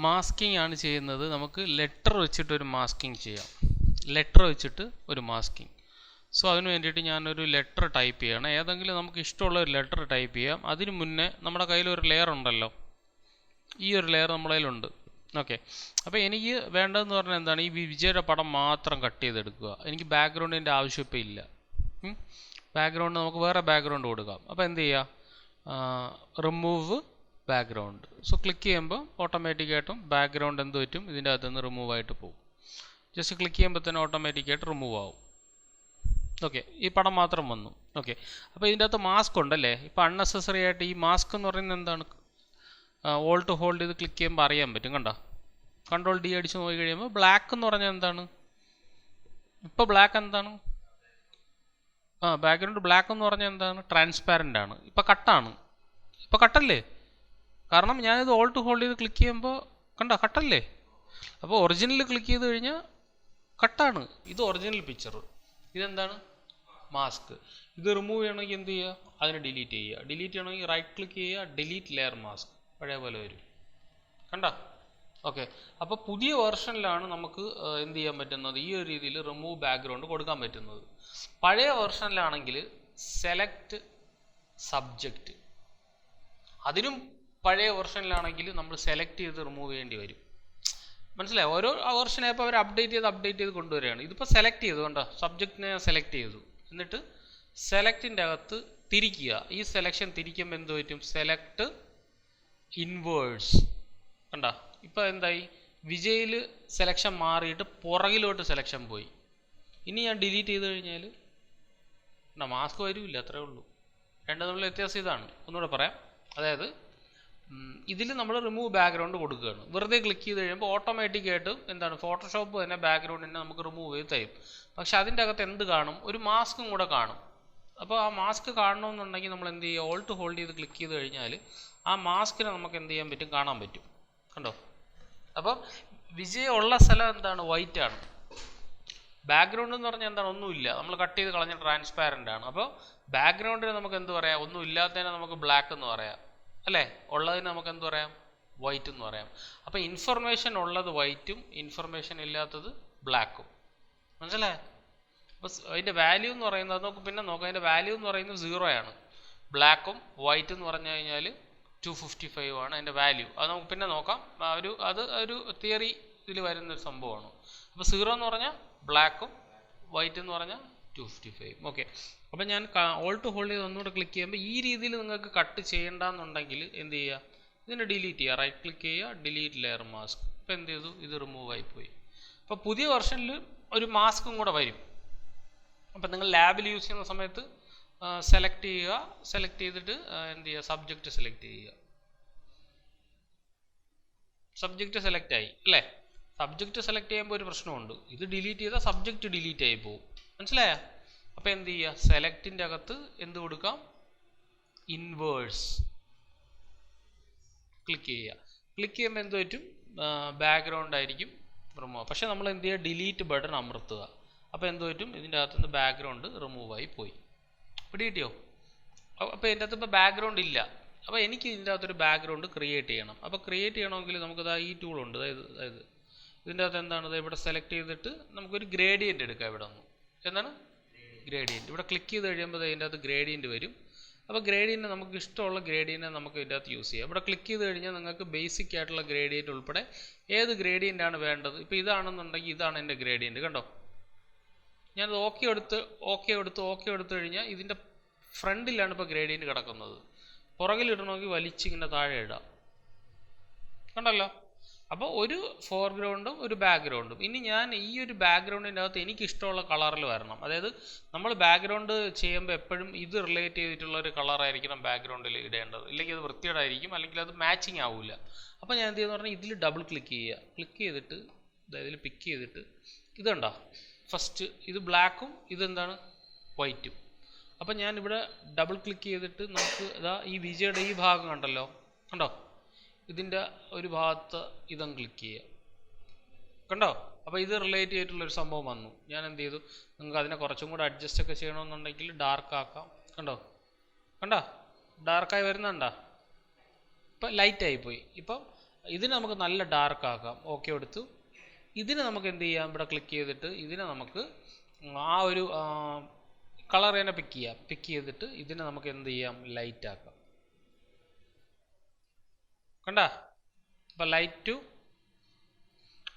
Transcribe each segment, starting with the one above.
Masking ആണ് ചെയ്യുന്നത്. നമുക്ക് ലെറ്റർ വെച്ചിട്ട് ഒരു മാസ്കിംഗ് ചെയ്യാം. ലെറ്റർ വെച്ചിട്ട് ഒരു മാസ്കിംഗ്. സോ അതിന് വേണ്ടിയിട്ട് ഞാനൊരു ലെറ്റർ ടൈപ്പ് ചെയ്യണം. ഏതെങ്കിലും നമുക്ക് ഇഷ്ടമുള്ള ഒരു ലെറ്റർ ടൈപ്പ് ചെയ്യാം. അതിന് മുന്നേ നമ്മുടെ കയ്യിൽ ഒരു ലെയർ ഉണ്ടല്ലോ, ഈ ഒരു ലെയർ നമ്മുടെ കയ്യിലുണ്ട്. ഓക്കെ, അപ്പോൾ എനിക്ക് വേണ്ടതെന്ന് പറഞ്ഞാൽ എന്താണ്, ഈ വിജയുടെ പടം മാത്രം കട്ട് ചെയ്തെടുക്കുക. എനിക്ക് ബാക്ക്ഗ്രൗണ്ടിൻ്റെ ആവശ്യം ഇപ്പോൾ ഇല്ല. ബാക്ക്ഗ്രൗണ്ട് നമുക്ക് വേറെ ബാക്ക്ഗ്രൗണ്ട് കൊടുക്കാം. അപ്പോൾ എന്ത് ചെയ്യുക, റിമൂവ് ബാക്ക്ഗ്രൗണ്ട്. സോ ക്ലിക്ക് ചെയ്യുമ്പോൾ ഓട്ടോമാറ്റിക്കായിട്ടും ബാക്ക്ഗ്രൗണ്ട് എന്ത് പറ്റും, ഇതിൻ്റെ അകത്ത് നിന്ന് റിമൂവ് ആയിട്ട് പോകും. ജസ്റ്റ് ക്ലിക്ക് ചെയ്യുമ്പോൾ തന്നെ ഓട്ടോമാറ്റിക്കായിട്ട് റിമൂവ് ആവും. ഓക്കെ, ഈ പടം മാത്രം വന്നു. ഓക്കെ, അപ്പോൾ ഇതിൻ്റെ അകത്ത് മാസ്ക് ഉണ്ടല്ലേ. ഇപ്പോൾ അൺനെസസറി ആയിട്ട് ഈ മാസ്ക് എന്ന് പറയുന്നത് എന്താണ്, ഓൾട്ട് ഹോൾഡ് ചെയ്ത് ക്ലിക്ക് ചെയ്യുമ്പോൾ അറിയാൻ പറ്റും. കണ്ടോ, കൺട്രോൾ ഡി അടിച്ച് നോക്കി കഴിയുമ്പോൾ ബ്ലാക്ക് എന്ന് പറഞ്ഞാൽ എന്താണ്, ഇപ്പോൾ ബ്ലാക്ക് എന്താണ്, ബാക്ക്ഗ്രൗണ്ട് ബ്ലാക്ക് എന്ന് പറഞ്ഞാൽ എന്താണ്, ട്രാൻസ്പാരൻ്റ് ആണ്. ഇപ്പോൾ കട്ടാണ്, ഇപ്പോൾ കട്ടല്ലേ, കാരണം ഞാനിത് ഓൾട്ട് ഹോൾഡ് ചെയ്ത് ക്ലിക്ക് ചെയ്യുമ്പോൾ കണ്ടോ കട്ടല്ലേ. അപ്പോൾ ഒറിജിനൽ ക്ലിക്ക് ചെയ്ത് കഴിഞ്ഞാൽ കട്ടാണ്. ഇത് ഒറിജിനൽ പിക്ചർ, ഇതെന്താണ് മാസ്ക്. ഇത് റിമൂവ് ചെയ്യണമെങ്കിൽ എന്ത് ചെയ്യുക, അതിനെ ഡിലീറ്റ് ചെയ്യുക. ഡിലീറ്റ് ചെയ്യണമെങ്കിൽ റൈറ്റ് ക്ലിക്ക് ചെയ്യുക, ഡിലീറ്റ് ലെയർ മാസ്ക്, പഴയ പോലെ വരും. കണ്ടോ. ഓക്കെ, അപ്പോൾ പുതിയ വെർഷനിലാണ് നമുക്ക് എന്ത് ചെയ്യാൻ പറ്റുന്നത്, ഈ ഒരു രീതിയിൽ റിമൂവ് ബാക്ക്ഗ്രൗണ്ട് കൊടുക്കാൻ പറ്റുന്നത്. പഴയ വെർഷനിലാണെങ്കിൽ സെലക്ട് സബ്ജക്റ്റ്, അതിനും പഴയ വെർഷനിലാണെങ്കിൽ നമ്മൾ സെലക്ട് ചെയ്ത് റിമൂവ് ചെയ്യേണ്ടി വരും. മനസ്സിലായി, ഓരോ വെർഷനായപ്പോൾ അവർ അപ്ഡേറ്റ് ചെയ്ത് കൊണ്ടുവരികയാണ്. ഇതിപ്പോൾ സെലക്ട് ചെയ്തു, കണ്ടോ, സബ്ജക്റ്റിനെ സെലക്ട് ചെയ്തു, എന്നിട്ട് സെലക്റ്റിൻ്റെ അകത്ത് തിരിക്കുക. ഈ സെലക്ഷൻ തിരിക്കുമ്പോൾ എന്ത് പറ്റും, സെലക്ട് ഇൻവേഴ്സ്. കണ്ടോ, ഇപ്പോൾ എന്തായി, വിജയിൽ സെലക്ഷൻ മാറിയിട്ട് പുറകിലോട്ട് സെലക്ഷൻ പോയി. ഇനി ഞാൻ ഡിലീറ്റ് ചെയ്ത് കഴിഞ്ഞാൽ മാസ്ക് വരില്ല, അത്രേ ഉള്ളൂ. രണ്ടും തമ്മിലുള്ള വ്യത്യാസം ഇതാണ്. ഒന്നുകൂടെ പറയാം. അതായത് ഇതിൽ നമ്മൾ റിമൂവ് ബാക്ക്ഗ്രൗണ്ട് കൊടുക്കുകയാണ്. വെറുതെ ക്ലിക്ക് ചെയ്ത് കഴിയുമ്പോൾ ഓട്ടോമാറ്റിക്കായിട്ട് എന്താണ്, ഫോട്ടോഷോപ്പ് തന്നെ ബാക്ക്ഗ്രൗണ്ടിനെ നമുക്ക് റിമൂവ് ചെയ്ത് തരും. പക്ഷെ അതിൻ്റെ അകത്ത് എന്ത് കാണും, ഒരു മാസ്കും കൂടെ കാണും. അപ്പോൾ ആ മാസ്ക് കാണണമെന്നുണ്ടെങ്കിൽ നമ്മൾ എന്ത് ചെയ്യുക, ഓൾട്ട് ഹോൾഡ് ചെയ്ത് ക്ലിക്ക് ചെയ്ത് കഴിഞ്ഞാൽ ആ മാസ്കിനെ നമുക്ക് എന്ത് ചെയ്യാൻ പറ്റും, കാണാൻ പറ്റും. കണ്ടോ. അപ്പം വിജയ് ഉള്ള സ്ഥലം എന്താണ്, വൈറ്റ് ആണ്. ബാക്ക്ഗ്രൗണ്ട് എന്ന് പറഞ്ഞാൽ എന്താണ്, ഒന്നുമില്ല, നമ്മൾ കട്ട് ചെയ്ത് കളഞ്ഞ ട്രാൻസ്പാരൻ്റ് ആണ്. അപ്പോൾ ബാക്ക്ഗ്രൗണ്ടിന് നമുക്ക് എന്ത് പറയാം, ഒന്നും ഇല്ലാത്തതിനെ നമുക്ക് ബ്ലാക്ക് എന്ന് പറയാം, അല്ലേ. ഉള്ളതിന് നമുക്ക് എന്ത് പറയാം, വൈറ്റ് എന്ന് പറയാം. അപ്പോൾ ഇൻഫർമേഷൻ ഉള്ളത് വൈറ്റും ഇൻഫർമേഷൻ ഇല്ലാത്തത് ബ്ലാക്കും. മനസ്സിലായോ. അപ്പോൾ അതിൻ്റെ വാല്യൂ എന്ന് പറയുന്നത് നമുക്ക് പിന്നെ നോക്കാം. അതിൻ്റെ വാല്യൂ എന്ന് പറയുന്നത് 0 ആണ്. ബ്ലാക്കും വൈറ്റ് എന്ന് പറഞ്ഞു കഴിഞ്ഞാൽ 255 ആണ് അതിൻ്റെ വാല്യൂ. അത് നമുക്ക് പിന്നെ നോക്കാം. അത് ഒരു തിയറി ഇതിൽ വരുന്നൊരു സംഭവമാണ്. അപ്പോൾ 0 എന്ന് പറഞ്ഞാൽ ബ്ലാക്കും വൈറ്റ് എന്ന് പറഞ്ഞാൽ 255. ഓക്കെ, അപ്പോൾ ഞാൻ ഓൾട്ട് ഹോൾഡ് ചെയ്ത് ഒന്നുകൂടെ ക്ലിക്ക് ചെയ്യുമ്പോൾ ഈ രീതിയിൽ നിങ്ങൾക്ക് കട്ട് ചെയ്യേണ്ടെന്നുണ്ടെങ്കിൽ എന്ത് ചെയ്യുക, ഇതിനെ ഡിലീറ്റ് ചെയ്യുക. റൈറ്റ് ക്ലിക്ക് ചെയ്യുക, ഡിലീറ്റ് ലെയർ മാസ്ക്. ഇപ്പോൾ എന്ത് ചെയ്തു, ഇത് റിമൂവ് ആയിപ്പോയി. അപ്പോൾ പുതിയ വെർഷനിൽ ഒരു മാസ്കും കൂടെ വരും. അപ്പോൾ നിങ്ങൾ ലാബിൽ യൂസ് ചെയ്യുന്ന സമയത്ത് സെലക്ട് ചെയ്യുക. സെലക്ട് ചെയ്തിട്ട് എന്ത് ചെയ്യുക, സബ്ജക്റ്റ് സെലക്ട് ചെയ്യുക. സബ്ജക്റ്റ് സെലക്ട് ആയി അല്ലേ. സബ്ജക്റ്റ് സെലക്ട് ചെയ്യുമ്പോൾ ഒരു പ്രശ്നമുണ്ട്, ഇത് ഡിലീറ്റ് ചെയ്താൽ സബ്ജക്റ്റ് ഡിലീറ്റ് ആയി പോകും. മനസ്സിലായോ. അപ്പോൾ എന്ത് ചെയ്യുക, സെലക്റ്റിൻ്റെ അകത്ത് എന്ത് കൊടുക്കാം, ഇൻവേഴ്സ് ക്ലിക്ക് ചെയ്യുക. ക്ലിക്ക് ചെയ്യുമ്പോൾ എന്ത് പറ്റും, ബാക്ക്ഗ്രൗണ്ട് ആയിരിക്കും റിമൂവ്. പക്ഷേ നമ്മൾ എന്ത് ചെയ്യുക, ഡിലീറ്റ് ബട്ടൺ അമർത്തുക. അപ്പോൾ എന്ത് പറ്റും, ഇതിൻ്റെ അകത്തുനിന്ന് ബാക്ക്ഗ്രൗണ്ട് റിമൂവ് ആയി പോയി. പിടികിട്ടിയോ. അപ്പോൾ ഇതിൻ്റെ അകത്ത് ഇപ്പോൾ ബാക്ക്ഗ്രൗണ്ട് ഇല്ല. അപ്പോൾ എനിക്ക് ഇതിൻ്റെ അകത്തൊരു ബാക്ക്ഗ്രൗണ്ട് ക്രിയേറ്റ് ചെയ്യണം. അപ്പോൾ ക്രിയേറ്റ് ചെയ്യണമെങ്കിൽ നമുക്കിതാ ഈ ടൂളുണ്ട്. അതായത് ഇതിൻ്റെ അകത്ത് എന്താണ്, ഇവിടെ സെലക്ട് ചെയ്തിട്ട് നമുക്കൊരു ഗ്രേഡിയൻ്റ് എടുക്കാം. ഇവിടെ ഒന്ന് എന്താണ് ഗ്രേഡിയൻ്റ്. ഇവിടെ ക്ലിക്ക് ചെയ്ത് കഴിയുമ്പോൾ ഇതിൻ്റെ അകത്ത് ഗ്രേഡിയൻ്റ് വരും. അപ്പോൾ ഗ്രേഡിയൻ്റ് നമുക്ക് ഇഷ്ടമുള്ള ഗ്രേഡിയൻ്റ് നമുക്ക് ഇതിൻ്റെ അകത്ത് യൂസ് ചെയ്യാം. ഇവിടെ ക്ലിക്ക് ചെയ്ത് കഴിഞ്ഞാൽ നിങ്ങൾക്ക് ബേസിക് ആയിട്ടുള്ള ഗ്രേഡിയൻ്റ് ഉൾപ്പെടെ ഏത് ഗ്രേഡിയൻ്റ് ആണ് വേണ്ടത്. ഇപ്പോൾ ഇതാണെന്നുണ്ടെങ്കിൽ ഇതാണ് എൻ്റെ ഗ്രേഡിയൻ്റ്. കണ്ടോ, ഞാനത് ഓക്കെ എടുത്ത് കഴിഞ്ഞാൽ ഇതിൻ്റെ ഫ്രണ്ടിലാണ് ഇപ്പോൾ ഗ്രേഡിയൻ്റ് കിടക്കുന്നത്. പുറകിലിടണമെങ്കിൽ വലിച്ചിങ്ങനെ താഴെ ഇടാം. കണ്ടല്ലോ. അപ്പോൾ ഒരു ഫോർഗ്രൗണ്ടും ഒരു ബാക്ക്ഗ്രൗണ്ടും. ഇനി ഞാൻ ഈ ഒരു ബാക്ക്ഗ്രൗണ്ടിൻ്റെ അകത്ത് എനിക്ക് ഇഷ്ടമുള്ള കളറിൽ വരണം. അതായത് നമ്മൾ ബാക്ക്ഗ്രൗണ്ട് ചെയ്യുമ്പോൾ എപ്പോഴും ഇത് റിലേറ്റ് ചെയ്തിട്ടുള്ള ഒരു കളറായിരിക്കണം ബാക്ക്ഗ്രൗണ്ടിൽ ഇടേണ്ടത്. ഇല്ലെങ്കിൽ അത് വൃത്തികേടായിരിക്കും, അല്ലെങ്കിൽ അത് മാച്ചിങ് ആവില്ല. അപ്പോൾ ഞാൻ എന്ത് ചെയ്യുന്ന പറഞ്ഞാൽ ഇതിൽ ഡബിൾ ക്ലിക്ക് ചെയ്യുക. ക്ലിക്ക് ചെയ്തിട്ട് ഇതിൽ പിക്ക് ചെയ്തിട്ട് ഇത് കണ്ടോ, ഫസ്റ്റ് ഇത് ബ്ലാക്കും ഇതെന്താണ് വൈറ്റും. അപ്പം ഞാനിവിടെ ഡബിൾ ക്ലിക്ക് ചെയ്തിട്ട് നമുക്ക് ഇതാ ഈ വിജയുടെ ഈ ഭാഗം കണ്ടല്ലോ, കണ്ടോ, ഇതിൻ്റെ ഒരു ഭാഗത്ത് ഇതും ക്ലിക്ക് ചെയ്യുക. കണ്ടോ, അപ്പോൾ ഇത് റിലേറ്റ് ചെയ്തിട്ടുള്ളൊരു സംഭവം വന്നു. ഞാൻ എന്ത് ചെയ്തു, നിങ്ങൾക്ക് അതിനെ കുറച്ചും കൂടെ അഡ്ജസ്റ്റ് ഒക്കെ ചെയ്യണമെന്നുണ്ടെങ്കിൽ ഡാർക്ക് ആക്കാം. കണ്ടോ ഡാർക്കായി വരുന്നുണ്ടോ. ഇപ്പം ലൈറ്റായി പോയി. ഇപ്പം ഇതിനെ നമുക്ക് നല്ല ഡാർക്ക് ആക്കാം. ഓക്കെ എടുത്തു. ഇതിനെ നമുക്ക് എന്ത് ചെയ്യാം, ഇവിടെ ക്ലിക്ക് ചെയ്തിട്ട് ഇതിനെ നമുക്ക് ആ ഒരു കളർ തന്നെ പിക്ക് ചെയ്തിട്ട് ഇതിനെ നമുക്ക് എന്ത് ചെയ്യാം, ലൈറ്റ് ആക്കാം. കണ്ട, അപ്പം ലൈറ്റ്.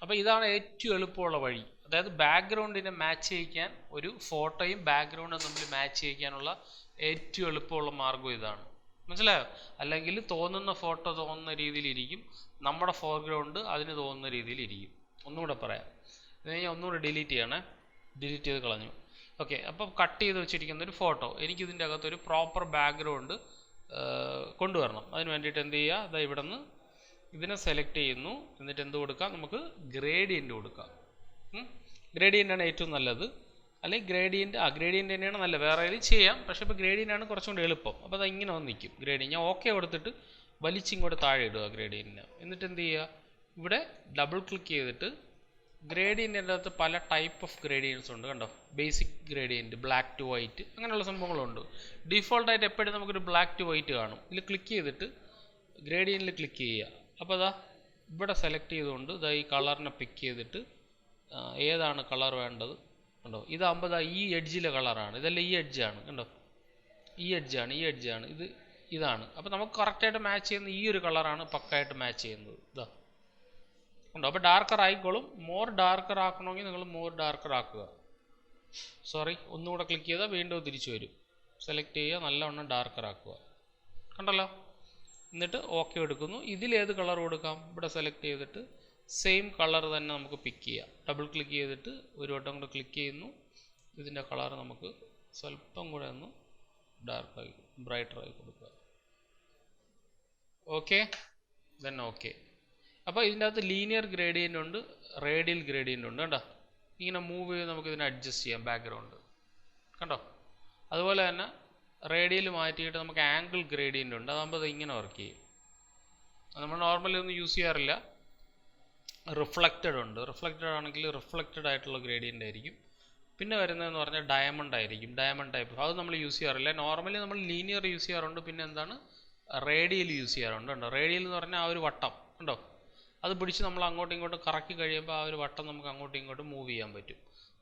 അപ്പോൾ ഇതാണ് ഏറ്റവും എളുപ്പമുള്ള വഴി. അതായത് ബാക്ക്ഗ്രൗണ്ടിനെ മാച്ച് ചെയ്യിക്കാൻ, ഒരു ഫോട്ടോയും ബാക്ക്ഗ്രൗണ്ടും തമ്മിൽ മാച്ച് ചെയ്യിക്കാനുള്ള ഏറ്റവും എളുപ്പമുള്ള മാർഗ്ഗം ഇതാണ്. മനസ്സിലായോ? അല്ലെങ്കിൽ തോന്നുന്ന ഫോട്ടോ തോന്നുന്ന രീതിയിലിരിക്കും, നമ്മുടെ ഫോർഗ്രൗണ്ട് അതിന് തോന്നുന്ന രീതിയിലിരിക്കും. ഒന്നുകൂടെ പറയാം, ഇത് ഞാൻ ഒന്നുകൂടെ ഡിലീറ്റ് ചെയ്ത് കളഞ്ഞു. ഓക്കെ, അപ്പം കട്ട് ചെയ്ത് വെച്ചിരിക്കുന്ന ഒരു ഫോട്ടോ എനിക്കിതിൻ്റെ അകത്തൊരു പ്രോപ്പർ ബാക്ക്ഗ്രൗണ്ട് കൊണ്ടുവരണം. അതിന് വേണ്ടിയിട്ട് എന്ത് ചെയ്യുക, അതായത് ഇവിടെ നിന്ന് ഇതിനെ സെലക്ട് ചെയ്യുന്നു. എന്നിട്ട് എന്ത് കൊടുക്കാം, നമുക്ക് ഗ്രേഡിയൻ്റ് കൊടുക്കാം. ഗ്രേഡിയൻ്റാണ് ഏറ്റവും നല്ലത്. അല്ലെങ്കിൽ ഗ്രേഡിയൻ്റ് തന്നെയാണ് നല്ലത്. വേറെ ഏത് ചെയ്യാം, പക്ഷേ ഇപ്പോൾ ഗ്രേഡിയൻ്റാണ് കുറച്ചും കൂടി എളുപ്പം. അപ്പോൾ അത് ഇങ്ങനെ വന്ന് നിൽക്കും ഗ്രേഡിയൻ്റ്. ഞാൻ ഓക്കെ കൊടുത്തിട്ട് വലിച്ചിങ്ങോട്ട് താഴെ ഇടുക ഗ്രേഡിയൻറ്റിന്. എന്നിട്ട് എന്ത് ചെയ്യുക, ഇവിടെ ഡബിൾ ക്ലിക്ക് ചെയ്തിട്ട് ഗ്രേഡിയൻറ്റിൻ്റെ അകത്ത് പല ടൈപ്പ് ഓഫ് ഗ്രേഡിയൻസ് ഉണ്ട്. കണ്ടോ, basic gradient, black to white, അങ്ങനെയുള്ള സംഭവങ്ങളുണ്ട്. ഡിഫോൾട്ടായിട്ട് എപ്പോഴും നമുക്കൊരു ബ്ലാക്ക് ടു വൈറ്റ് കാണും. ഇതിൽ ക്ലിക്ക് ചെയ്തിട്ട് ഗ്രേഡിയൻറ്റിൽ ക്ലിക്ക് ചെയ്യുക. അപ്പോൾ അതാ ഇവിടെ സെലക്ട് ചെയ്തുകൊണ്ട് ഇതാ ഈ കളറിനെ പിക്ക് ചെയ്തിട്ട് ഏതാണ് കളർ വേണ്ടത് കണ്ടോ. ഇതാകുമ്പോൾ ഈ എഡ്ജിലെ കളറാണ്, ഇതെല്ലാം ഈ എഡ്ജാണ്. കണ്ടോ, ഈ എഡ്ജാണ് ഇതാണ്. അപ്പോൾ നമുക്ക് കറക്റ്റായിട്ട് മാച്ച് ചെയ്യുന്ന ഈ ഒരു കളറാണ് പക്കായിട്ട് മാച്ച് ചെയ്യുന്നത്. ഇതാ ഉണ്ടോ. അപ്പോൾ ഡാർക്കർ ആയിക്കോളും. മോർ ഡാർക്കർ ആക്കണമെങ്കിൽ നിങ്ങൾ മോർ ഡാർക്കർ ആക്കുക. ഒന്നുകൂടെ ക്ലിക്ക് ചെയ്താൽ വീണ്ടും തിരിച്ചു വരും. സെലക്ട് ചെയ്യുക, നല്ലവണ്ണം ഡാർക്കർ ആക്കുക. കണ്ടല്ലോ. എന്നിട്ട് ഓക്കെ എടുക്കുന്നു. ഇതിലേത് കളർ കൊടുക്കാം, ഇവിടെ സെലക്ട് ചെയ്തിട്ട് സെയിം കളർ തന്നെ നമുക്ക് പിക്ക് ചെയ്യാം. ഡബിൾ ക്ലിക്ക് ചെയ്തിട്ട് ഒരു വട്ടം കൂടെ ക്ലിക്ക് ചെയ്യുന്നു. ഇതിൻ്റെ കളർ നമുക്ക് സ്വല്പം കൂടെ ഒന്ന് ഡാർക്കായി ബ്രൈറ്ററായി കൊടുക്കുക. Okay, okay. അപ്പോൾ ഇതിൻ്റെ അകത്ത് ലീനിയർ ഗ്രേഡിയൻ്റ് ഉണ്ട്, റേഡിയൽ ഗ്രേഡിയൻ്റ് ഉണ്ട്. കണ്ടോ, ഇങ്ങനെ മൂവ് ചെയ്ത് നമുക്ക് ഇതിനെ അഡ്ജസ്റ്റ് ചെയ്യാം ബാക്ക്ഗ്രൗണ്ട്. കണ്ടോ, അതുപോലെ തന്നെ റേഡിയൽ മാറ്റിയിട്ട് നമുക്ക് ആംഗിൾ ഗ്രേഡിയൻ്റ് ഉണ്ട്. അതാകുമ്പോൾ അത് ഇങ്ങനെ വർക്ക് ചെയ്യും. അത് നമ്മൾ നോർമലി ഒന്നും യൂസ് ചെയ്യാറില്ല. റിഫ്ലക്റ്റഡ് ഉണ്ട്. റിഫ്ലക്റ്റഡ് ആണെങ്കിൽ റിഫ്ലക്റ്റഡ് ആയിട്ടുള്ള ഗ്രേഡിയൻ്റ് ആയിരിക്കും. പിന്നെ വരുന്നതെന്ന് പറഞ്ഞാൽ ഡയമണ്ട് ആയിരിക്കും, ഡയമണ്ട് ടൈപ്പ്. അത് നമ്മൾ യൂസ് ചെയ്യാറില്ല. നോർമലി നമ്മൾ ലീനിയർ യൂസ് ചെയ്യാറുണ്ട്. പിന്നെ എന്താണ്, റേഡിയൽ യൂസ് ചെയ്യാറുണ്ട്. കണ്ടോ, റേഡിയൽ എന്ന് പറഞ്ഞാൽ ആ ഒരു വട്ടം കണ്ടോ, അത് പിടിച്ച് നമ്മൾ അങ്ങോട്ടും ഇങ്ങോട്ടും കറക്കി കഴിയുമ്പോൾ ആ ഒരു വട്ടം നമുക്ക് അങ്ങോട്ടും ഇങ്ങോട്ടും മൂവ് ചെയ്യാൻ പറ്റും.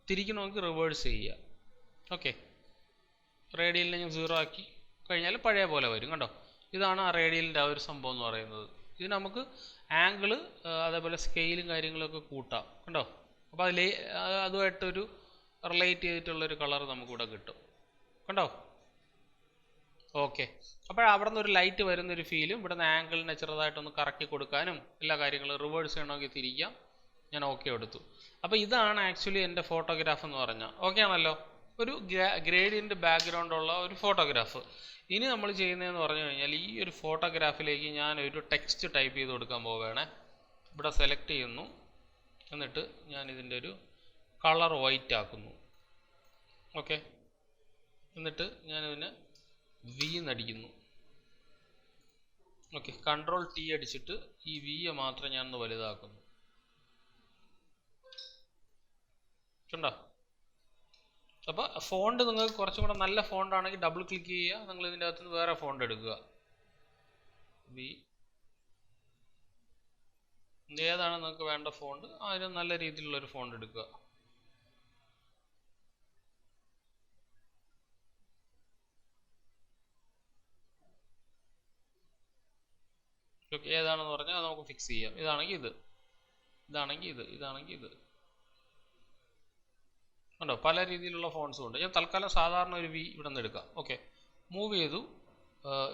തിരിക്കണമെങ്കിൽ റിവേഴ്സ് ചെയ്യുക. ഓക്കെ, റേഡിയലിനെ ഞാൻ 0 ആക്കി കഴിഞ്ഞാൽ പഴയ പോലെ വരും. കണ്ടോ, ഇതാണ് ആ റേഡിയലിൻ്റെ ആ ഒരു സംഭവം എന്ന് പറയുന്നത്. ഇത് നമുക്ക് ആംഗിള് അതേപോലെ സ്കെയിലും കാര്യങ്ങളൊക്കെ കൂട്ടാം. കണ്ടോ, അപ്പോൾ അതുമായിട്ടൊരു റിലേറ്റ് ചെയ്തിട്ടുള്ളൊരു കളർ നമുക്കിവിടെ കിട്ടും. കണ്ടോ, ഓക്കെ. അപ്പോൾ അവിടെ നിന്ന് ഒരു ലൈറ്റ് വരുന്നൊരു ഫീലും, ഇവിടെ നിന്ന് ആംഗിളിനെ ചെറുതായിട്ടൊന്ന് കറക്കി കൊടുക്കാനും എല്ലാ കാര്യങ്ങളും റിവേഴ്സ് ചെയ്യണമെങ്കിൽ തിരിക്കാം. ഞാൻ ഓക്കെ എടുത്തു. അപ്പോൾ ഇതാണ് ആക്ച്വലി എൻ്റെ ഫോട്ടോഗ്രാഫ് എന്ന് പറഞ്ഞാൽ. ഓക്കെ ആണല്ലോ, ഒരു ഗ്രേഡിയൻ്റ് ബാക്ക്ഗ്രൗണ്ട് ഉള്ള ഒരു ഫോട്ടോഗ്രാഫ്. ഇനി നമ്മൾ ചെയ്യുന്നതെന്ന് പറഞ്ഞു കഴിഞ്ഞാൽ ഈ ഒരു ഫോട്ടോഗ്രാഫിലേക്ക് ഞാൻ ഒരു ടെക്സ്റ്റ് ടൈപ്പ് ചെയ്ത് കൊടുക്കാൻ പോവുകയാണ്. ഇവിടെ സെലക്ട് ചെയ്യുന്നു. എന്നിട്ട് ഞാൻ ഇതിൻ്റെ ഒരു കളർ വൈറ്റ് ആക്കുന്നു. ഓക്കെ, എന്നിട്ട് ഞാനിതിനെ വി എന്നടിക്കുന്നു. ഓക്കെ, കൺട്രോൾ ടി അടിച്ചിട്ട് ഈ വിയെ മാത്രം ഞാനൊന്ന് വലുതാക്കുന്നു. കണ്ടോ, അപ്പോൾ ഫോണ്ട് നിങ്ങൾക്ക് കുറച്ചും കൂടെ നല്ല ഫോണ്ട് ആണെങ്കിൽ ഡബിൾ ക്ലിക്ക് ചെയ്യുക. നിങ്ങൾ ഇതിൻ്റെ അകത്ത് നിന്ന് വേറെ ഫോണ്ട് എടുക്കുക. ഏതാണ് നിങ്ങൾക്ക് വേണ്ട ഫോണ്ട്, അതിന് നല്ല രീതിയിലുള്ളൊരു ഫോണ്ട് എടുക്കുക. ഓക്കെ, ഏതാണെന്ന് പറഞ്ഞാൽ അത് നമുക്ക് ഫിക്സ് ചെയ്യാം. ഇതാണെങ്കിൽ ഇത്, ഇതാണെങ്കിൽ ഇത്. ഉണ്ടോ, പല രീതിയിലുള്ള ഫോൺസും ഉണ്ട്. ഞാൻ തൽക്കാലം സാധാരണ ഒരു വി ഇവിടെ നിന്ന് എടുക്കാം. ഓക്കെ, മൂവ് ചെയ്തു,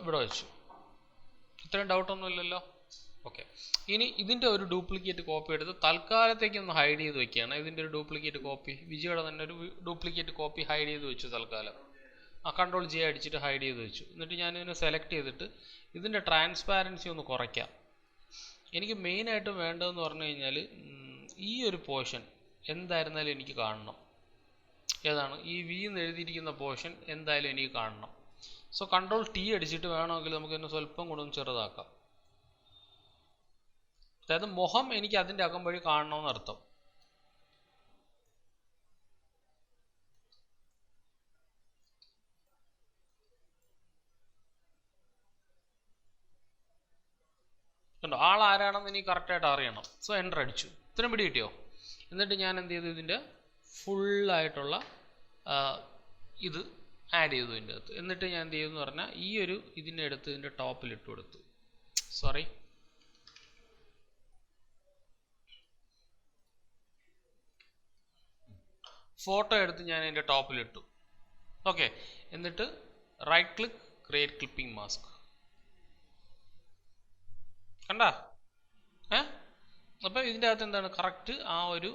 ഇവിടെ വെച്ചു. ഇത്രയും ഡൗട്ടൊന്നും ഇല്ലല്ലോ. ഓക്കെ, ഇനി ഇതിൻ്റെ ഒരു ഡ്യൂപ്ലിക്കേറ്റ് കോപ്പി എടുത്ത് തൽക്കാലത്തേക്ക് ഒന്ന് ഹൈഡ് ചെയ്ത് വെക്കുകയാണ്. ഇതിൻ്റെ ഒരു ഡ്യൂപ്ലിക്കേറ്റ് കോപ്പി, വിജയുടെ തന്നെ ഒരു ഡ്യൂപ്ലിക്കേറ്റ് കോപ്പി ഹൈഡ് ചെയ്ത് വെച്ചു തൽക്കാലം. കൺട്രോൾ ജെ അടിച്ചിട്ട് ഹൈഡ് ചെയ്ത് വെച്ചു. എന്നിട്ട് ഞാനിതിനെ സെലക്ട് ചെയ്തിട്ട് ഇതിൻ്റെ ട്രാൻസ്പാരൻസി ഒന്ന് കുറയ്ക്കാം. എനിക്ക് മെയിനായിട്ടും വേണ്ടതെന്ന് പറഞ്ഞു കഴിഞ്ഞാൽ ഈ ഒരു പോർഷൻ എന്തായിരുന്നാലും എനിക്ക് കാണണം. ഏതാണ്, ഈ വി എന്ന് എഴുതിയിരിക്കുന്ന പോർഷൻ എന്തായാലും എനിക്ക് കാണണം. സോ കൺട്രോൾ ടി അടിച്ചിട്ട് വേണമെങ്കിൽ നമുക്ക് ഇതിനെ സ്വല്പം കൂടെ ഒന്ന് ചെറുതാക്കാം. അതായത് മുഖം എനിക്ക് അതിൻ്റെ അകം വഴി കാണണമെന്ന് അർത്ഥം. കണ്ടോ, ആൾ ആരാണെന്ന് എനിക്ക് കറക്റ്റായിട്ട് അറിയണം. സോ എൻ്റർ അടിച്ചു. ഇത്രയും പിടി കിട്ടിയോ? എന്നിട്ട് ഞാൻ എന്ത് ചെയ്തു, ഇതിൻ്റെ ഫുള്ളായിട്ടുള്ള ഇത് ആഡ് ചെയ്തു ഇതിൻ്റെ അകത്ത്. എന്നിട്ട് ഞാൻ എന്ത് ചെയ്തെന്ന് പറഞ്ഞാൽ ഈ ഒരു ഇതിൻ്റെ അടുത്ത് ഇതിൻ്റെ ടോപ്പിൽ ഇട്ട് കൊടുത്തു. സോറി, ഫോട്ടോ എടുത്ത് ഞാൻ ഇതിൻ്റെ ടോപ്പിലിട്ടു. ഓക്കെ, എന്നിട്ട് right click, create clipping mask. കണ്ടാ? അപ്പോൾ ഇതിൻ്റെ അകത്ത് എന്താണ് കറക്റ്റ് ആ ഒരു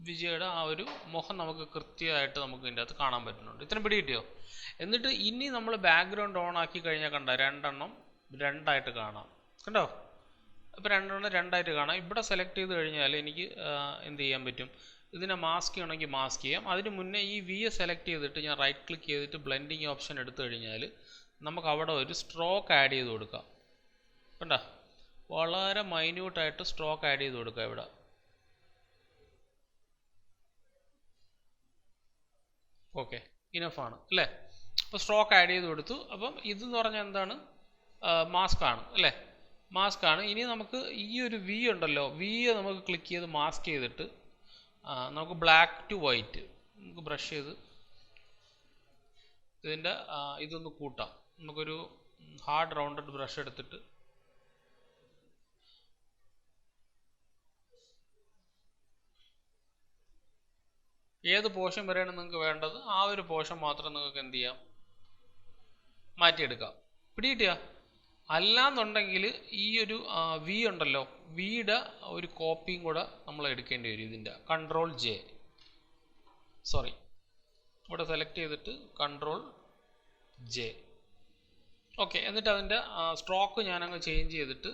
വിജയുടെ ആ ഒരു മുഖം നമുക്ക് കൃത്യമായിട്ട് നമുക്ക് ഇതിൻ്റെ അകത്ത് കാണാൻ പറ്റുന്നുണ്ട്. ഇത്രയും പിടി കിട്ടിയോ? എന്നിട്ട് ഇനി നമ്മൾ ബാക്ക്ഗ്രൗണ്ട് ഓൺ ആക്കി കഴിഞ്ഞാൽ കണ്ട രണ്ടെണ്ണം രണ്ടായിട്ട് കാണാം. കണ്ടോ? അപ്പോൾ രണ്ടെണ്ണം രണ്ടായിട്ട് കാണാം. ഇവിടെ സെലക്ട് ചെയ്ത് കഴിഞ്ഞാൽ എനിക്ക് എന്ത് ചെയ്യാൻ പറ്റും, ഇതിനെ മാസ്ക് ചെയ്യണമെങ്കിൽ മാസ്ക് ചെയ്യാം. അതിന് മുന്നേ ഈ വിയെ സെലക്ട് ചെയ്തിട്ട് ഞാൻ റൈറ്റ് ക്ലിക്ക് ചെയ്തിട്ട് ബ്ലെൻഡിങ് ഓപ്ഷൻ എടുത്തു കഴിഞ്ഞാൽ നമുക്ക് അവിടെ ഒരു സ്ട്രോക്ക് ആഡ് ചെയ്ത് കൊടുക്കാം. കണ്ടോ? വളരെ മൈന്യൂട്ടായിട്ട് സ്ട്രോക്ക് ആഡ് ചെയ്ത് കൊടുക്കുക ഇവിടെ. ഓക്കെ, ഇനഫാണ് അല്ലേ? അപ്പോൾ സ്ട്രോക്ക് ആഡ് ചെയ്ത് കൊടുത്തു. അപ്പം ഇതെന്ന് പറഞ്ഞാൽ എന്താണ്, മാസ്ക് ആണ് അല്ലേ? മാസ്ക് ആണ്. ഇനി നമുക്ക് ഈ ഒരു വി ഉണ്ടല്ലോ, വിയെ നമുക്ക് ക്ലിക്ക് ചെയ്ത് മാസ്ക് ചെയ്തിട്ട് നമുക്ക് ബ്ലാക്ക് ടു വൈറ്റ് നമുക്ക് ബ്രഷ് ചെയ്ത് ഇതിൻ്റെ ഇതൊന്ന് കൂട്ടാം. നമുക്കൊരു ഹാർഡ് റൗണ്ടഡ് ബ്രഷ് എടുത്തിട്ട് ഏത് പോർഷൻ വരെയാണ് നിങ്ങൾക്ക് വേണ്ടത് ആ ഒരു പോർഷൻ മാത്രം നിങ്ങൾക്ക് എന്ത് ചെയ്യാം, മാറ്റിയെടുക്കാം. പിടികിട്ടിയ? അല്ലാന്നുണ്ടെങ്കിൽ ഈ ഒരു വി ഉണ്ടല്ലോ, വിയുടെ ഒരു കോപ്പിയും കൂടെ നമ്മൾ എടുക്കേണ്ടി വരും. ഇതിൻ്റെ കൺട്രോൾ ജെ, സോറി, ഇവിടെ സെലക്ട് ചെയ്തിട്ട് കൺട്രോൾ ജെ. ഓക്കെ, എന്നിട്ട് അതിൻ്റെ സ്ട്രോക്ക് ഞാനങ്ങ് ചേഞ്ച് ചെയ്തിട്ട്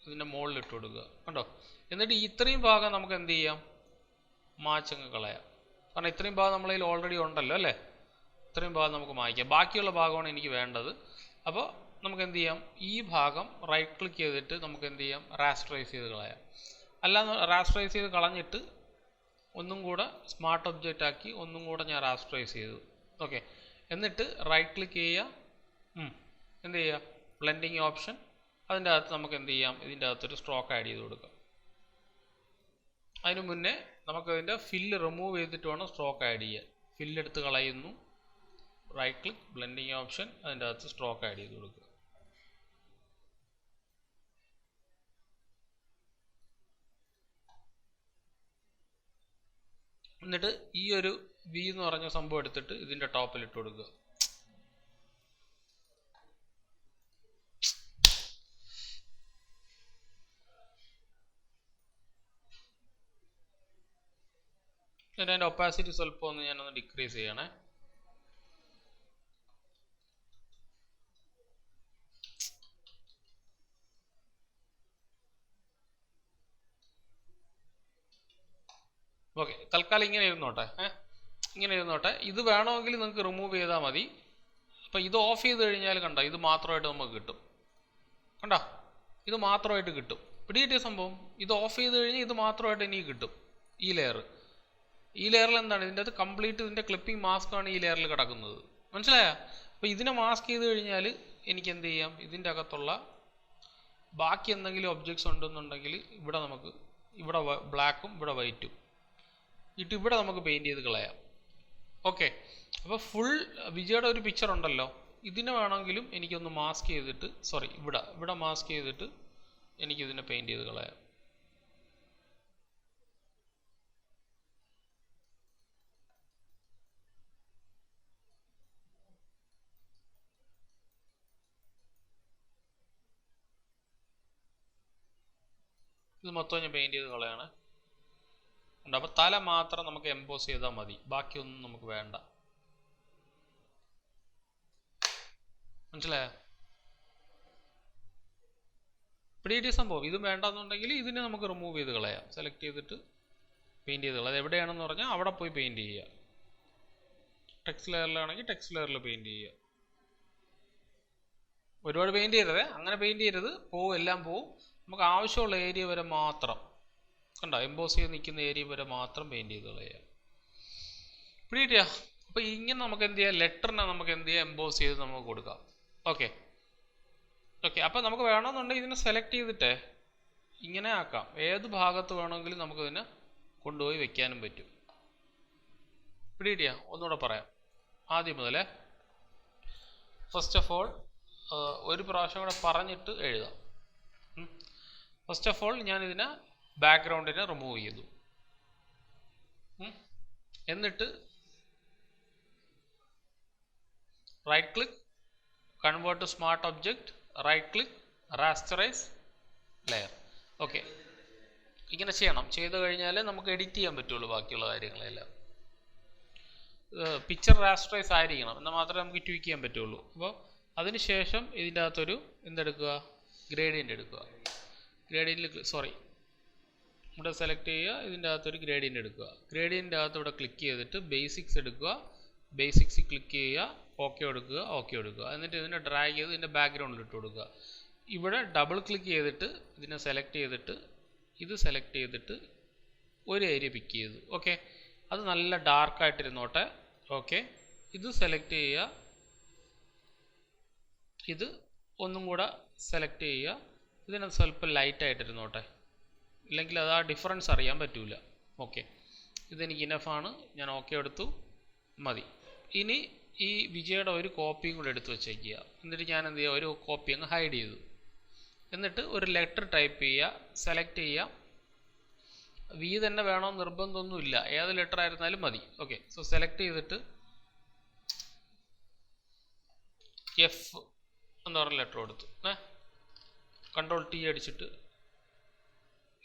ഇതിൻ്റെ മുകളിൽ ഇട്ട് കൊടുക്കുക. കണ്ടോ? എന്നിട്ട് ഇത്രയും ഭാഗം നമുക്ക് എന്ത് ചെയ്യാം, മാച്ചങ്ങ് കളയാം. കാരണം ഇത്രയും ഭാഗം നമ്മളതിൽ ഓൾറെഡി ഉണ്ടല്ലോ അല്ലേ? ഇത്രയും ഭാഗം നമുക്ക് മായ്ക്കാം. ബാക്കിയുള്ള ഭാഗമാണ് എനിക്ക് വേണ്ടത്. അപ്പോൾ നമുക്ക് എന്ത് ചെയ്യാം, ഈ ഭാഗം റൈറ്റ് ക്ലിക്ക് ചെയ്തിട്ട് നമുക്ക് എന്ത് ചെയ്യാം, റാസ്റ്ററൈസ് ചെയ്ത് കളയാം. അല്ലാതെ റാസ്റ്ററൈസ് ചെയ്ത് കളഞ്ഞിട്ട് ഒന്നും കൂടെ സ്മാർട്ട് ഒബ്ജക്റ്റ് ആക്കി ഒന്നും കൂടെ ഞാൻ റാസ്റ്ററൈസ് ചെയ്തു. ഓക്കെ, എന്നിട്ട് റൈറ്റ് ക്ലിക്ക് ചെയ്യുക, എന്ത് ചെയ്യുക, ബ്ലെൻഡിങ് ഓപ്ഷൻ. അതിൻ്റെ അകത്ത് നമുക്ക് എന്ത് ചെയ്യാം, ഇതിൻ്റെ അകത്തൊരു സ്ട്രോക്ക് ആഡ് ചെയ്ത് കൊടുക്കാം. അതിന് മുന്നേ നമുക്കതിൻ്റെ ഫില്ല് റിമൂവ് ചെയ്തിട്ട് വേണം സ്ട്രോക്ക് ആഡ് ചെയ്യാൻ. ഫില്ലെടുത്ത് കളയുന്നു, റൈറ്റ് ക്ലിക്ക്, ബ്ലെൻഡിങ് ഓപ്ഷൻ, അതിൻ്റെ അകത്ത് സ്ട്രോക്ക് ആഡ് ചെയ്ത് കൊടുക്കുക. എന്നിട്ട് ഈ ഒരു വി എന്ന് പറഞ്ഞ സംഭവം എടുത്തിട്ട് ഇതിൻ്റെ ടോപ്പിൽ ഇട്ട് കൊടുക്കുക. എന്നിട്ട് അതിൻ്റെ ഒപ്പാസിറ്റി സ്വല്പം ഒന്ന് ഞാനൊന്ന് ഡിക്രീസ് ചെയ്യണേ. ഓക്കെ, തൽക്കാലം ഇങ്ങനെ ഇരുന്നോട്ടെ, ഇങ്ങനെ ഇരുന്നോട്ടെ. ഇത് വേണമെങ്കിൽ നിങ്ങൾക്ക് റിമൂവ് ചെയ്താൽ മതി. അപ്പോൾ ഇത് ഓഫ് ചെയ്ത് കഴിഞ്ഞാൽ കണ്ടോ, ഇത് മാത്രമായിട്ട് നമുക്ക് കിട്ടും. കണ്ടോ? ഇത് മാത്രമായിട്ട് കിട്ടും. പിടികിട്ടിയ സംഭവം? ഇത് ഓഫ് ചെയ്ത് കഴിഞ്ഞാൽ ഇത് മാത്രമായിട്ട് എനിക്ക് കിട്ടും. ഈ ലെയർ, ഈ ലെയറിൽ എന്താണ്, ഇതിൻ്റെ അകത്ത് കംപ്ലീറ്റ് ഇതിൻ്റെ ക്ലിപ്പിംഗ് മാസ്ക് ആണ് ഈ ലെയറിൽ കിടക്കുന്നത്. മനസ്സിലായോ? അപ്പോൾ ഇതിനെ മാസ്ക് ചെയ്ത് കഴിഞ്ഞാൽ എനിക്ക് എന്ത് ചെയ്യാം, ഇതിൻ്റെ അകത്തുള്ള ബാക്കി എന്തെങ്കിലും ഒബ്ജക്ട്സ് ഉണ്ടെന്നുണ്ടെങ്കിൽ ഇവിടെ നമുക്ക് ഇവിടെ ബ്ലാക്കും ഇവിടെ വൈറ്റും ഇട്ട് ഇവിടെ നമുക്ക് പെയിൻറ്റ് ചെയ്ത് കളയാം. ഓക്കെ, അപ്പോൾ ഫുൾ വിജയുടെ ഒരു പിക്ചർ ഉണ്ടല്ലോ, ഇതിനെ വേണമെങ്കിലും എനിക്കൊന്ന് മാസ്ക് ചെയ്തിട്ട്, സോറി, ഇവിടെ മാസ്ക് ചെയ്തിട്ട് എനിക്കിതിനെ പെയിൻറ്റ് ചെയ്ത് കളയാം. ഇത് മൊത്തം ഞാൻ പെയിൻറ്റ് ചെയ്ത് കളയാണ്. അപ്പോൾ തല മാത്രം നമുക്ക് എംബോസ് ചെയ്താൽ മതി, ബാക്കിയൊന്നും നമുക്ക് വേണ്ട. മനസ്സിലായോ? പിടികിട്ടിയ സംഭവം? ഇത് വേണ്ടെന്നുണ്ടെങ്കിൽ ഇതിനെ നമുക്ക് റിമൂവ് ചെയ്ത് കളയാം. സെലക്ട് ചെയ്തിട്ട് പെയിൻറ്റ് ചെയ്ത് കളയാം. അത് എവിടെയാണെന്ന് പറഞ്ഞാൽ അവിടെ പോയി പെയിൻറ്റ് ചെയ്യുക. ടെക്സ്റ്റ് ലെയറിലാണെങ്കിൽ ടെക്സ്റ്റ് ലെയറിൽ പെയിൻറ്റ് ചെയ്യുക. ഒരുപാട് പെയിൻറ്റ് ചെയ്യരുത്, അങ്ങനെ പെയിൻറ്റ് ചെയ്യരുത്, എല്ലാം പോവും. നമുക്ക് ആവശ്യമുള്ള ഏരിയ വരെ മാത്രം, കണ്ടോ, എംബോസ് ചെയ്ത് നിൽക്കുന്ന ഏരിയ വരെ മാത്രം പെയിൻറ്റ് ചെയ്ത് കളയുക. പിടികിട്ടിയ? അപ്പോൾ ഇങ്ങനെ നമുക്ക് എന്ത് ചെയ്യാം, ലെറ്ററിനെ നമുക്ക് എന്ത് ചെയ്യാം, എംബോസ് ചെയ്ത് നമുക്ക് കൊടുക്കാം. ഓക്കെ, അപ്പോൾ നമുക്ക് വേണമെന്നുണ്ടെങ്കിൽ ഇതിനെ സെലക്ട് ചെയ്തിട്ട് ഇങ്ങനെ ആക്കാം. ഏത് ഭാഗത്ത് വേണമെങ്കിലും നമുക്കതിനെ കൊണ്ടുപോയി വെക്കാനും പറ്റും. പിടികിട്ടിയാ? ഒന്നുകൂടെ പറയാം ആദ്യം മുതലേ. ഫസ്റ്റ് ഓഫ് ഓൾ ഒരു പ്രാവശ്യം കൂടെ പറഞ്ഞിട്ട് എഴുതാം. ഫസ്റ്റ് ഓഫ് ഓൾ ഞാനിതിനെ ബാക്ക്ഗ്രൗണ്ടിനെ റിമൂവ് ചെയ്തു. എന്നിട്ട് right click, convert to smart object, right click, rasterize layer. Okay, ഇങ്ങനെ ചെയ്യണം. ചെയ്ത് കഴിഞ്ഞാലേ നമുക്ക് എഡിറ്റ് ചെയ്യാൻ പറ്റുള്ളൂ ബാക്കിയുള്ള കാര്യങ്ങളെല്ലാം. പിക്ചർ റാസ്റ്ററൈസ് ആയിരിക്കണം, എന്നാൽ മാത്രമേ നമുക്ക് ട്വീക്ക് ചെയ്യാൻ പറ്റുള്ളൂ. അപ്പോൾ അതിനുശേഷം ഇതിൻ്റെ അകത്തൊരു എന്തെടുക്കുക, ഗ്രേഡിയൻ്റ് എടുക്കുക. ഗ്രേഡിയൻറ്റിൽ ഇവിടെ സെലക്ട് ചെയ്യുക. ഇതിൻ്റെ അകത്തൊരു ഗ്രേഡിയൻ്റ് എടുക്കുക. ഗ്രേഡിയൻ്റെ അകത്ത് ഇവിടെ ക്ലിക്ക് ചെയ്തിട്ട് ബേസിക്സ് എടുക്കുക. ബേസിക്സിൽ ക്ലിക്ക് ചെയ്യുക, ഓക്കെ എടുക്കുക, ഓക്കെ എടുക്കുക. എന്നിട്ട് ഇതിനെ ഡ്രാഗ് ചെയ്ത് ഇതിൻ്റെ ബാക്ക്ഗ്രൗണ്ടിൽ ഇട്ട് കൊടുക്കുക. ഇവിടെ ഡബിൾ ക്ലിക്ക് ചെയ്തിട്ട് ഇതിനെ സെലക്ട് ചെയ്തിട്ട് ഇത് സെലക്ട് ചെയ്തിട്ട് ഒരു ഏരിയ പിക്ക് ചെയ്തു. ഓക്കെ, അത് നല്ല ഡാർക്കായിട്ടിരുന്നോട്ടെ. ഓക്കെ, ഇത് സെലക്ട് ചെയ്യുക, ഇത് ഒന്നും കൂടെ സെലക്ട് ചെയ്യുക, ഇതിനെ സ്വല്പം ലൈറ്റായിട്ടിരുന്നോട്ടെ, ഇല്ലെങ്കിൽ അത് ആ ഡിഫറൻസ് അറിയാൻ പറ്റില്ല. ഓക്കെ, ഇതെനിക്ക് ഇനഫാണ്. ഞാൻ ഓക്കെ എടുത്തു, മതി. ഇനി ഈ വിജയുടെ ഒരു കോപ്പിയും കൂടെ എടുത്ത് വെച്ചേക്കുക. എന്നിട്ട് ഞാൻ എന്ത് ചെയ്യുക, ഒരു കോപ്പി അങ്ങ് ഹൈഡ് ചെയ്തു. എന്നിട്ട് ഒരു ലെറ്റർ ടൈപ്പ് ചെയ്യുക, സെലക്ട് ചെയ്യുക. വി തന്നെ വേണമെന്ന് നിർബന്ധമൊന്നുമില്ല, ഏത് ലെറ്റർ ആയിരുന്നാലും മതി. ഓക്കെ, സോ സെലക്ട് ചെയ്തിട്ട് എഫ് എന്ന് പറഞ്ഞ ലെറ്റർ കൊടുത്തു. കൺട്രോൾ ടി അടിച്ചിട്ട്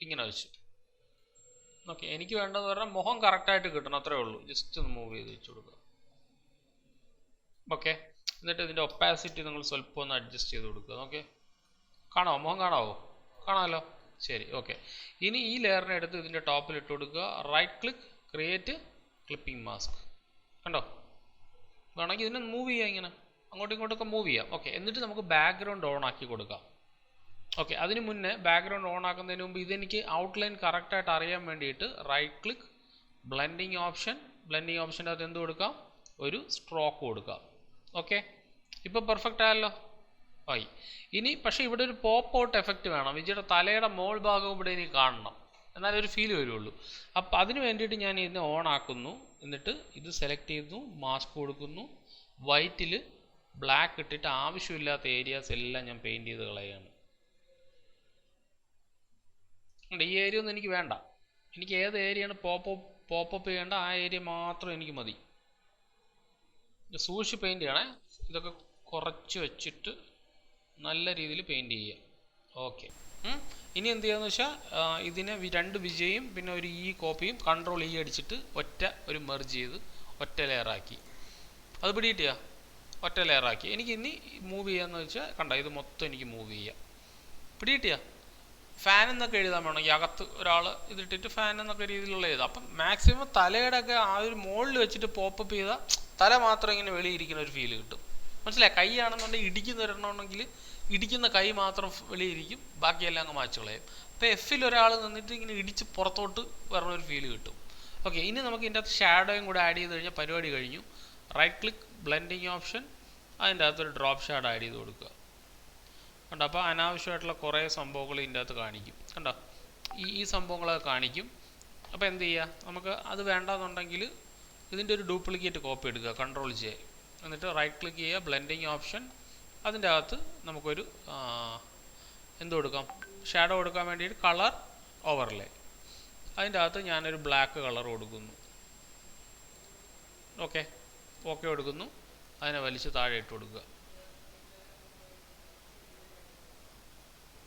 ഇങ്ങനെ വെച്ചു. ഓക്കെ, എനിക്ക് വേണ്ടതെന്ന് പറഞ്ഞാൽ മുഖം കറക്റ്റായിട്ട് കിട്ടണം, അത്രേ ഉള്ളൂ. ജസ്റ്റ് ഒന്ന് മൂവ് ചെയ്ത് വെച്ച് കൊടുക്കുക. ഓക്കെ, എന്നിട്ട് ഇതിൻ്റെ ഒപ്പാസിറ്റി നിങ്ങൾ സ്വല്പം ഒന്ന് അഡ്ജസ്റ്റ് ചെയ്ത് കൊടുക്കുക. ഓക്കെ, കാണാമോ? മുഖം കാണാമോ? കാണാമല്ലോ, ശരി. ഓക്കെ, ഇനി ഈ ലെയറിനെ എടുത്ത് ഇതിൻ്റെ ടോപ്പിൽ ഇട്ട് കൊടുക്കുക. Right click, create clipping mask. കണ്ടോ? വേണമെങ്കിൽ ഇതിനെ മൂവ് ചെയ്യാം, ഇങ്ങനെ അങ്ങോട്ടും ഇങ്ങോട്ടൊക്കെ മൂവ് ചെയ്യാം. ഓക്കെ, എന്നിട്ട് നമുക്ക് ബാക്ക്ഗ്രൗണ്ട് ഓൺ ആക്കി കൊടുക്കാം. ഓക്കെ, അതിന് മുന്നേ ബാക്ക്ഗ്രൗണ്ട് ഓൺ ആക്കുന്നതിന് മുമ്പ് ഇതെനിക്ക് ഔട്ട്ലൈൻ കറക്റ്റായിട്ട് അറിയാൻ വേണ്ടിയിട്ട് right click, blending option. Blending ഓപ്ഷൻ്റെ അകത്ത് എന്ത് കൊടുക്കാം? ഒരു സ്ട്രോക്ക് കൊടുക്കാം. ഓക്കെ, ഇപ്പോൾ പെർഫെക്റ്റ് ആയല്ലോ, ആയി. ഇനി പക്ഷേ ഇവിടെ ഒരു പോപ്പ് ഔട്ട് എഫക്റ്റ് വേണം. വിജയുടെ തലയുടെ മോൾ ഭാഗം ഇവിടെ ഇനി കാണണം, എന്നാലേ ഒരു ഫീൽ വരുള്ളൂ. അപ്പോൾ അതിന് വേണ്ടിയിട്ട് ഞാൻ ഇതിനെ ഓൺ ആക്കുന്നു. എന്നിട്ട് ഇത് സെലക്ട് ചെയ്യുന്നു, മാസ്ക് കൊടുക്കുന്നു. വൈറ്റിൽ ബ്ലാക്ക് ഇട്ടിട്ട് ആവശ്യമില്ലാത്ത ഏരിയാസ് എല്ലാം ഞാൻ പെയിൻറ്റ് ചെയ്ത് കളയാണ്. ഈ ഏരിയ ഒന്നും എനിക്ക് വേണ്ട. എനിക്ക് ഏത് ഏരിയയാണ് പോപ്പപ്പ് ചെയ്യേണ്ട ആ ഏരിയ മാത്രം എനിക്ക് മതി. സൂക്ഷിച്ച് പെയിൻറ്റ് ചെയ്യണേ. ഇതൊക്കെ കുറച്ച് വെച്ചിട്ട് നല്ല രീതിയിൽ പെയിൻറ്റ് ചെയ്യുക. ഓക്കെ, ഇനി എന്ത് ചെയ്യാന്ന് വെച്ചാൽ ഇതിനെ രണ്ട് വിജയും പിന്നെ ഒരു ഈ കോപ്പിയും കൺട്രോൾ ഈ അടിച്ചിട്ട് ഒരു മെർജ് ചെയ്ത് ഒറ്റ ലെയറാക്കി. അത് പിടികിട്ടിയാ? ഒറ്റ ലെയറാക്കി. എനിക്ക് ഇനി മൂവ് ചെയ്യാന്ന് വെച്ചാൽ കണ്ട, ഇത് മൊത്തം എനിക്ക് മൂവ് ചെയ്യാം. പിടികിട്ടിയാ? ഫാൻ എന്നൊക്കെ എഴുതാൻ വേണമെങ്കിൽ അകത്ത് ഒരാൾ ഇതിട്ടിട്ട് ഫാൻ എന്നൊക്കെ രീതിയിലുള്ള എഴുതാം. അപ്പം മാക്സിമം തലയുടെ ഒക്കെ ആ ഒരു മുകളിൽ വെച്ചിട്ട് പോപ്പപ്പ് ചെയ്താൽ തല മാത്രം ഇങ്ങനെ വെളിയിരിക്കുന്ന ഒരു ഫീല് കിട്ടും. മനസ്സിലായി? കൈ ആണെന്നുണ്ടെങ്കിൽ ഇടിക്കുന്ന ഒരെണ്ണമുണ്ടെങ്കിൽ ഇടിക്കുന്ന കൈ മാത്രം വെളിയിരിക്കും, ബാക്കിയെല്ലാം അങ്ങ് മാച്ച് കളയും. അപ്പോൾ എഫിൽ ഒരാൾ നിന്നിട്ട് ഇങ്ങനെ ഇടിച്ച് പുറത്തോട്ട് വരണൊരു ഫീല് കിട്ടും. ഓക്കെ, ഇനി നമുക്ക് ഇതിൻ്റെ അകത്ത് ഷാഡോയും കൂടെ ആഡ് ചെയ്ത് കഴിഞ്ഞാൽ പരിപാടി കഴിഞ്ഞു. റൈറ്റ് ക്ലിക്ക്, ബ്ലെൻഡിങ് ഓപ്ഷൻ, അതിൻ്റെ അകത്തൊരു ഡ്രോപ്പ് ഷാഡോ ആഡ് ചെയ്ത് കൊടുക്കുക. കണ്ടോ? അപ്പോൾ അനാവശ്യമായിട്ടുള്ള കുറേ സംഭവങ്ങൾ ഇതിൻ്റെ അകത്ത് കാണിക്കും. കണ്ടോ? ഈ സംഭവങ്ങളൊക്കെ കാണിക്കും. അപ്പോൾ എന്ത് ചെയ്യുക, നമുക്ക് അത് വേണ്ടാന്നുണ്ടെങ്കിൽ ഇതിൻ്റെ ഒരു ഡ്യൂപ്ലിക്കേറ്റ് കോപ്പി എടുക്കുക, കൺട്രോൾ ജെ. എന്നിട്ട് റൈറ്റ് ക്ലിക്ക് ചെയ്യുക, ബ്ലെൻഡിങ് ഓപ്ഷൻ. അതിൻ്റെ അകത്ത് നമുക്കൊരു എന്ത് കൊടുക്കാം, ഷാഡോ കൊടുക്കാൻ വേണ്ടിയിട്ട് കളർ ഓവർലേ. അതിൻ്റെ അകത്ത് ഞാനൊരു ബ്ലാക്ക് കളർ കൊടുക്കുന്നു. ഓക്കെ, ഓക്കെ കൊടുക്കുന്നു. അതിനെ വലിച്ച് താഴെ ഇട്ട് കൊടുക്കുക.